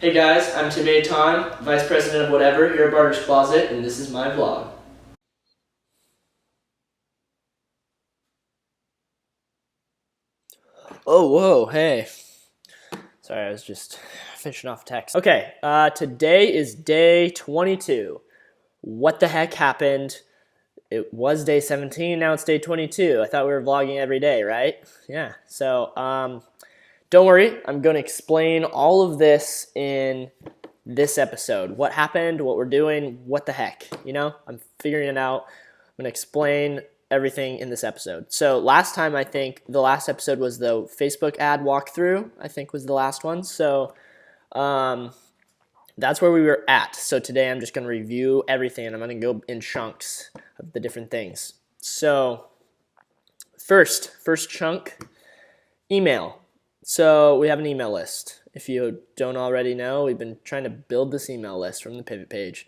Hey guys, I'm Tim Aton, Vice President of whatever here at Barter's Closet, and this is my vlog. Oh, whoa, hey. Sorry, I was just finishing off text. Okay, today is day 22. What the heck happened? It was day 17, now it's day 22. I thought we were vlogging every day, right? Yeah, so don't worry, I'm going to explain all of this in this episode. What happened, what we're doing, what the heck, I'm figuring it out. I'm going to explain everything in this episode. So last time, I think the last episode was the Facebook ad walkthrough, I think was the last one. So that's where we were at. So today I'm just going to review everything, and I'm going to go in chunks of the different things. So first chunk, email. So we have an email list. If you don't already know, we've been trying to build this email list from the pivot page.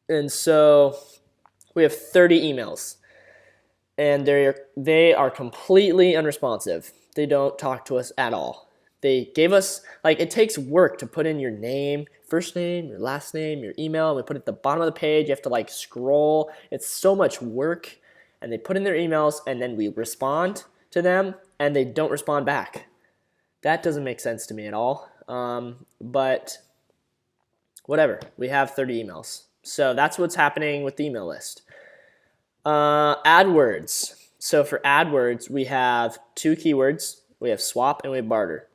And so we have 30 emails. And they are completely unresponsive. They don't talk to us at all. They gave us, it takes work to put in your name, first name, your last name, your email. We put it at the bottom of the page. You have to scroll. It's so much work. And they put in their emails, and then we respond to them, and they don't respond back. That doesn't make sense to me at all. But whatever. We have 30 emails. So that's what's happening with the email list. AdWords. So for AdWords, we have two keywords. We have swap and we have barter.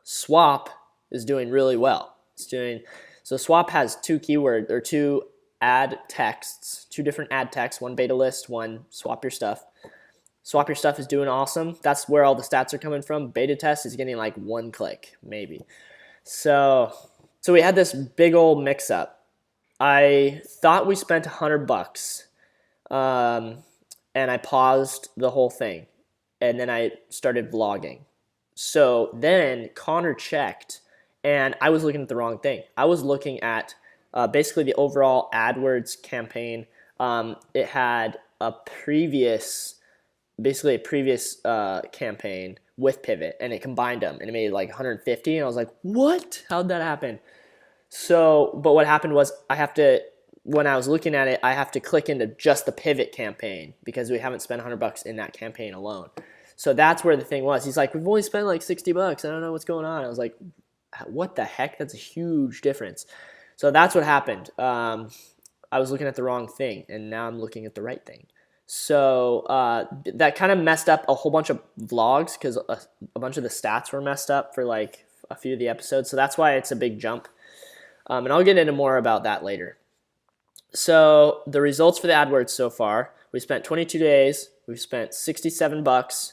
Swap is doing really well. So swap has two keywords or two ad texts, two different ad texts, one beta list, one swap your stuff. Swap your stuff is doing awesome. That's where all the stats are coming from. Beta test is getting one click, maybe. So we had this big old mix up. I thought we spent $100. And I paused the whole thing, and then I started vlogging. So then Connor checked, and I was looking at the wrong thing. I was looking at basically the overall AdWords campaign. It had a previous campaign with Pivot, and it combined them, and it made 150, and I was like, what? How'd that happen? So, but what happened was when I was looking at it, I have to click into just the Pivot campaign because we haven't spent $100 in that campaign alone. So that's where the thing was. He's like, we've only spent $60. I don't know what's going on. I was like, what the heck? That's a huge difference. So that's what happened. I was looking at the wrong thing, and now I'm looking at the right thing. So that kind of messed up a whole bunch of vlogs because a bunch of the stats were messed up for a few of the episodes. So that's why it's a big jump. And I'll get into more about that later. So the results for the AdWords so far, we spent 22 days, we've spent $67,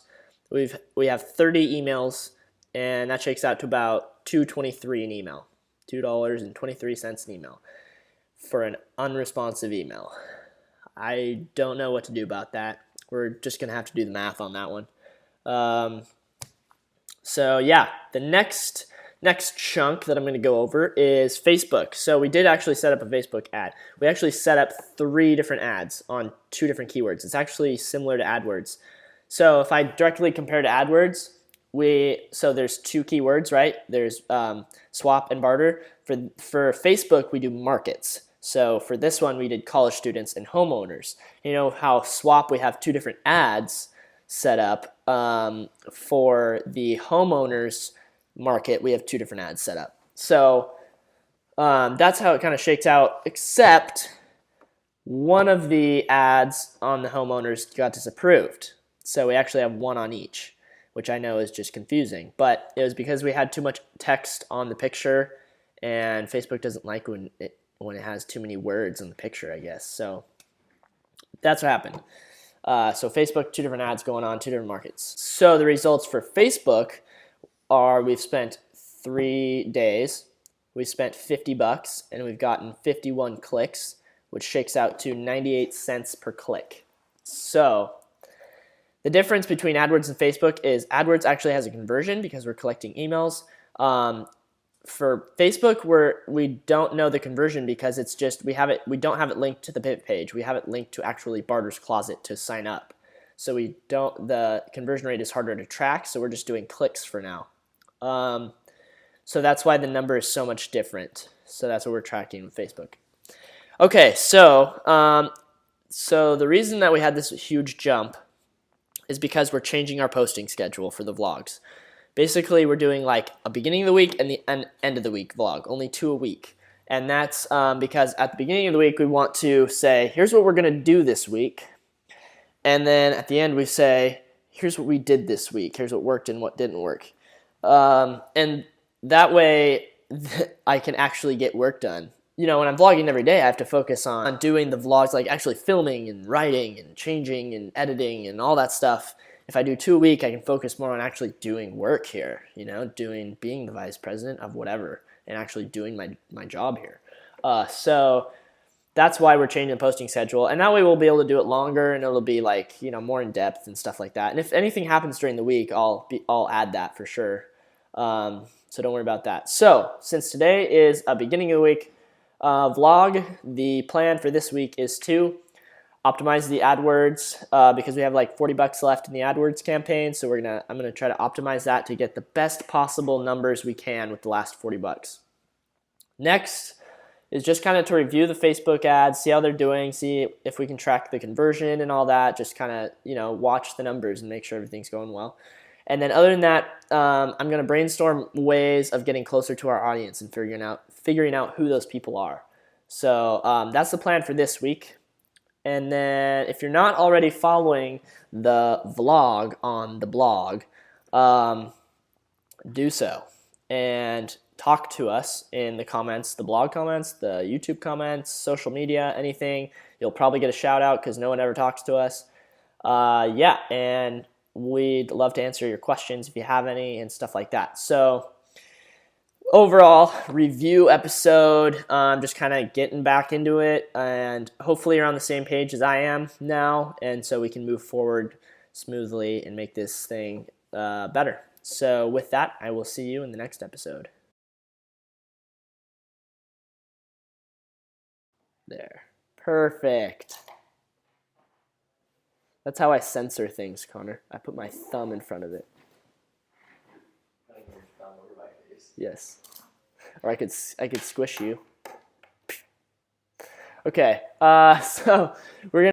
we have 30 emails, and that shakes out to about $2.23 an email, $2.23 an email for an unresponsive email. I don't know what to do about that. We're just going to have to do the math on that one. So yeah, the next chunk that I'm going to go over is Facebook. So we did actually set up a Facebook ad. We actually set up 3 different ads on 2 different keywords. It's actually similar to AdWords. So if I directly compare to AdWords, so there's 2 keywords, right? There's swap and barter. For Facebook, we do markets. So for this one, we did college students and homeowners. You know how swap, we have 2 different ads set up. For the homeowners market, we have 2 different ads set up. So that's how it kind of shakes out, except one of the ads on the homeowners got disapproved. So we actually have 1 on each, which I know is just confusing. But it was because we had too much text on the picture, and Facebook doesn't like when it has too many words in the picture, I guess. So that's what happened. So Facebook, 2 different ads going on, 2 different markets. So the results for Facebook are we've spent 3 days, we spent $50, and we've gotten 51 clicks, which shakes out to 98 cents per click. So the difference between AdWords and Facebook is AdWords actually has a conversion because we're collecting emails. For Facebook, we don't know the conversion because it's just we don't have it linked to the pivot page. We have it linked to actually Barter's Closet to sign up. So the conversion rate is harder to track, so we're just doing clicks for now. So that's why the number is so much different. So that's what we're tracking with Facebook. Okay, so the reason that we had this huge jump is because we're changing our posting schedule for the vlogs. Basically, we're doing like a beginning of the week and the end of the week vlog, only 2 a week. And that's because at the beginning of the week, we want to say, here's what we're going to do this week. And then at the end, we say, here's what we did this week. Here's what worked and what didn't work. And that way, I can actually get work done. You know, when I'm vlogging every day, I have to focus on doing the vlogs, like actually filming and writing and changing and editing and all that stuff. If I do 2 a week, I can focus more on actually doing work here, you know, being the vice president of whatever and actually doing my job here. So that's why we're changing the posting schedule. And that way we'll be able to do it longer and it'll be like, you know, more in depth and stuff like that. And if anything happens during the week, I'll add that for sure. So don't worry about that. So since today is a beginning of the week vlog, the plan for this week is to optimize the AdWords because we have like $40 left in the AdWords campaign. So I'm gonna try to optimize that to get the best possible numbers we can with the last $40. Next is just kind of to review the Facebook ads, see how they're doing, see if we can track the conversion and all that. Just kind of, you know, watch the numbers and make sure everything's going well. And then other than that, I'm gonna brainstorm ways of getting closer to our audience and figuring out who those people are. So that's the plan for this week. And then if you're not already following the vlog on the blog, do so. And talk to us in the comments, the blog comments, the YouTube comments, social media, anything. You'll probably get a shout out because no one ever talks to us. Yeah, and we'd love to answer your questions if you have any and stuff like that. So overall review episode, just kind of getting back into it, and hopefully you're on the same page as I am now, and so we can move forward smoothly and make this thing better. So with that, I will see you in the next episode. There. Perfect. That's how I censor things, Connor. I put my thumb in front of it. Yes. Or I could squish you. Okay. So we're gonna